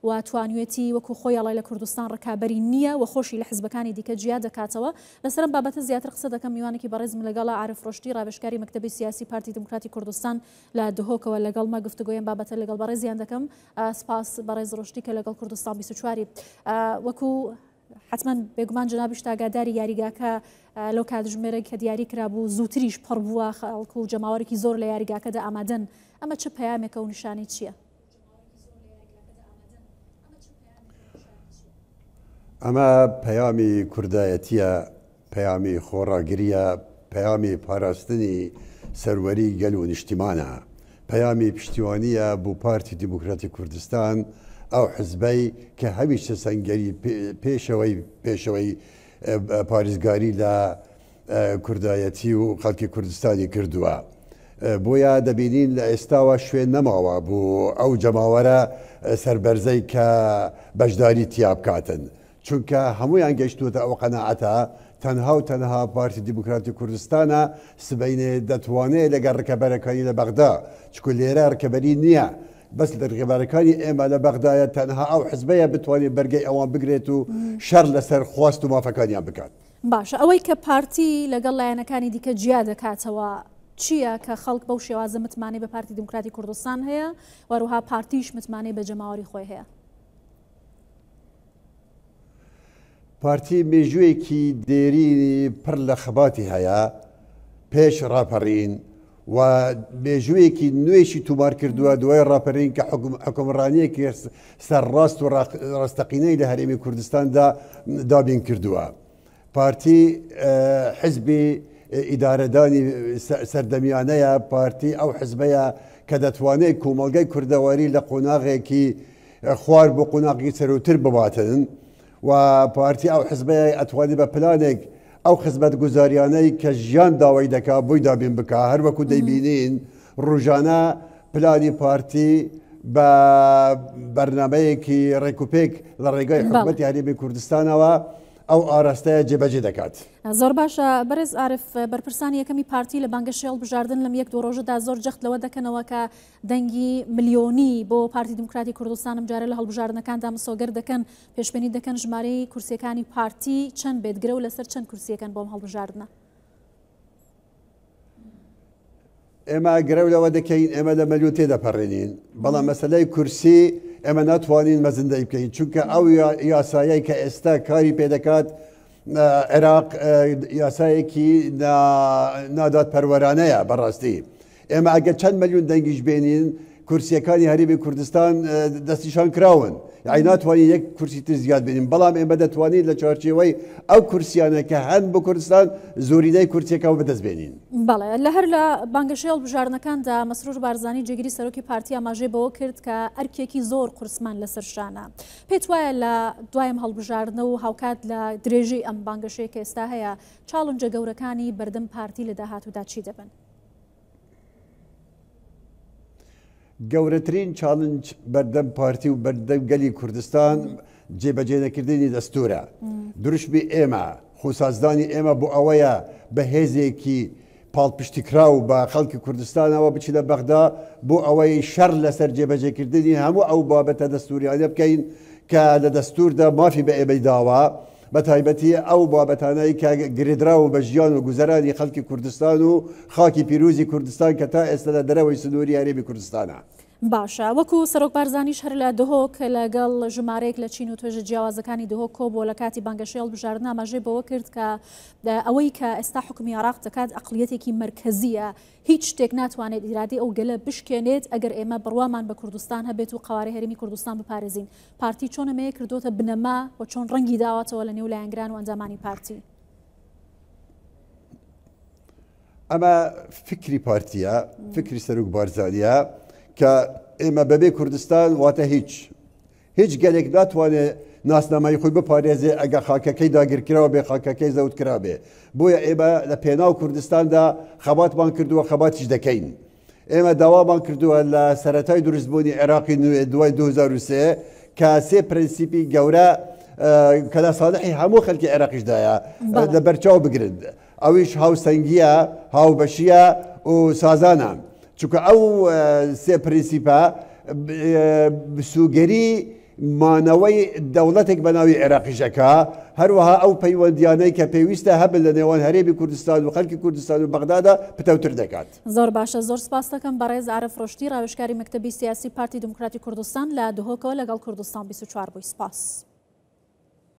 و توانوێتی وەکو خۆی ئەڵای لە کوردستان ڕکابەری نییە و خۆشی لە حزبەکانی دیکە جیا دەکاتەوە. لەسەرم بابەتە زیاتر قسە دەکەم میوانێکی بەڕێزم لەگەڵ عارف ڕۆشتی ڕاوێژکاری مەکتەبی سیاسی پارتی دموکراتی کوردستان لە دهۆکەوە لەگەڵمە گفتوگۆیان بابەتە لەگەڵ بەڕێزیان دەکەم. سپاس بەڕێز ڕۆشتی کە لەگەڵ کوردستان 24 وەکو حتما بێگومان جنابیش ئاگاداری یاریگاکە لەو کاتژمێرە کە دیاری کرابوو زووتریش پڕ بووە خەڵکو و جەماوەرێکی زۆر لە یاریگاکەدا ئامادەن. ئەمە چه پەیامێکە و نیشانەی چییە؟ ئەمە پەیامی کوردایەتیە، پەیامی خۆڕاگریە، پەیامی پاراستنی سەروەری گەل و نیشتیمانە، پەیامی پشتیوانیە بۆ پارتی دیموکراتی کوردستان ئەو حزبەی کە هەمیشە سەنگەری پێشەوەی پارێزگاری لە کوردایەتی و خەڵکی کوردستانی کردووە. بۆیە دەبینین لە ئێستاوە شوێن نەماوە بۆ ئەو جەماوەرە سەربەرزەی کە بەشداری تیا بکاتن، چونکە هەمویان گەیشتوتە ئەو قەناعەتە تەنها و تەنها پارتی دیموکراتی کوردستانە سبەینێ دەتوانێت لەگەڵ ڕکەبەرەکانی لە بەغدا، چکو لێرە ڕکەبەری نییە، بەس لە ڕێبارەکانی ئێمە لە بەغدایە تەنها ئەو حزبەیە بتوانێت بەرگەی ئەوان بگرێت و شەر لەسەر خواست و مافەکانیان بکات. باشە، ئەوەی کە پارتی لەگەڵ لایەنەکانی دیکە جیا دەکاتەوە چییە کە خەڵک بەو شێوازە متمانەی بە پارتی دموکراتی کوردستان هەیە وەروها پارتیش متمانەی بە جەماوەری خۆی هەیە؟ پارتی مێژوویەکی دێری پڕ لە خەباتی هەیە پێش ڕاپەڕین و مێژوویەکی نوێشی تومار کردووە دوای ڕاپەڕین کە حکومڕانیەکی سەرڕاست و ڕاستەقینەی لە هەرێمی کوردستاندا دابین کردووە. پارتی حزبی ئیدارەدانی سەردەمیانەیە، پارتی ئەو حزبەیە کە دەتوانێت کۆمەڵگەی کوردەواری لە قۆناغێکی خوار بۆ قۆناغی سەرۆتر بباتن و پارتی ئەو حزبەیە ئەتوانێت بە پلانێک ئەو خزمەت گوزاریانەی کە ژیان داوای دەکات بۆی دابین بکە. هەر وەکو دەیبینین ڕۆژانە پلانی پارتی بە بەرنامەیەکی ڕێکوپێک لە ڕێگای حکوومەتی هەرێمی کوردستانەوە ئەو ئاراستەیە جێبەجێ دەکات. زۆر باشە بەرز عارف، بەرپرسانی یەکەمی پارتی لە بانگە شێڵ بژاردن لەم یەک دو ڕۆژەدا زۆر جەخت لەوە دەکەنەوە کە دەنگی ملیۆنی بۆ پارتی دموکراتی کوردستانم جارە لە هەڵبژاردنەکاندا مسۆگەر دەکەن، پێشبینی دەکەن ژمارەی کورسیەکانی پارتی چەند بێت گرە و لەسەر چەند کورسیەکەن بۆم هەڵبژاردنە؟ ئێمە گرەو لەوە دەکەین، ئێمە لە مەلیۆن تێدەپەڕێنین، بەڵام مەسەلەی کورسی ئێمە ناتوانین مەزندەی بکەین، چونکە ئەو یاسایەی کە ئێستا کاری پێدەکات عێراق یاسایەکی نادات پەروەرانەیە. بەڕاستی ئێمە ئەگە چەند مەلیۆن دەنگیش بێنین کورسیەکانی هەرێمی کوردستان دەستیشان کراون، یعنی ناتوانین یەک کورسی تر زیاد بێنین، بەڵام ئێمە دەتوانین لە چارچێوەی ئەو کورسیانە کە هەن بۆ کوردستان زۆرینەی کورسیەکەەوە بەدەست بێنین. بەڵێ، لە هەر لە بانگە شێڵ بژاردنەکاندا مەسرور بارزانی جێگیری سەرۆکی پارتی ئاماژەی بەوە کرد کە ئەرکێکی زۆر قورسمان لەسەر شانە. پێت وایە لە دوایم هەڵبژاردنە و هاوکات لە درێژەی ئەم بانگەشەیە کە ئێستا هەیە چاڵنجە گەورەکانی بەردەم پارتی لە داهاتوودا چی دەبن؟ گەورەترین چاڵنج بەردەم پارتی و بەردەم گەلی کوردستان جێبەجێ نەکردنی دەستورە. دروشمی ئێمە خۆسازدانی ئێمە بۆ ئەوەیە بە هێزێکی پاڵپشتیکرا و بە خەڵکی کوردستانەوە بچی لە بەغدا بۆ ئەوەی شەڕ لەسەر جێبەجێکردنی هەموو ئەو بابەتە دەستوریانە بکەین کە لە دەستوردا مافی بە ئێمەی داوە، بە تایبەتی ئەو بابەتانەی کە گرێدراوە بە ژیان و گوزەرانی خەڵکی کوردستان و خاکی پیرۆزی کوردستان کە تا ئێستا لە دەرەوەی سنووری هەرێمی کوردستانە. باشە، وەکو سەرۆک بارزانیش هەر لە دهۆک لەگەڵ ژمارەیەک لە چین و توێژە جیاوازەکانی دهۆک کۆبووە لە کاتی بانگە شێڵ بژاردن ئاماژەی بەوە کرد کە ئەوەی کە ئێستا حکومی عێراق دەکات ئەقلیەتێکی مرکزیە، هیچ شتێک ناتوانێت ئیرادی ئەو گەلە بشکێنێت ئەگەر ئێمە بڕوامان بە کوردستان هەبێت و قوارەی هەرێمی کوردستان بپارێزین. پارتی چۆن ئەمەیە کردوتە بنەما و چۆن ڕەنگی داواتەوە لە نێو لایەنگران و ئەنجامانی پارتی؟ ئەمە فکری پارتیە، فکری سەرۆک بارزانیە کە ئێمە بەبێ کوردستان واتە هیچ گەلێک ناتوانێت ناسنامەی خۆی بپارێزێ ئەگە خاکەکەی داگیرکراوە بێ، خاکەکەی زەوتکرا بێ. بۆیە ئێمە لە پێناو کوردستاندا خەباتمان کردووە، خەباتیش دەکەین. ئێمە داوامان کردووە لە سەرەتای دروستبوونی عێراقی نوێ دوای 2003 کە سێ پرەنسیپی گەورە کە لە ساڵحی هەموو خەڵکی عێراقیشدایە لە بەرچاو بگرن. ئەویش هاوسەنگیە، هاوبەشیە و سازانە، چونکە ئەو سێ پرینسیپە سوگەری مانەوەی دەوڵەتێک بە ناوی عێراقیشەکە هەروەها ئەو پەیوەندیانەی کە پێویستە هەبن لە نێوان هەرێمی کوردستان و خەڵکی کوردستان و بەغدادا پتەوتر دەکات. زۆر باشە، زۆر سپاس دەکەم بەڕێز عارف ڕۆشتی ڕاوێژکاری مەکتەبی سیاسی پارتی دموکراتی کوردستان لە دهۆکەوە لەگەڵ کوردستان 24 بووی. سپاس.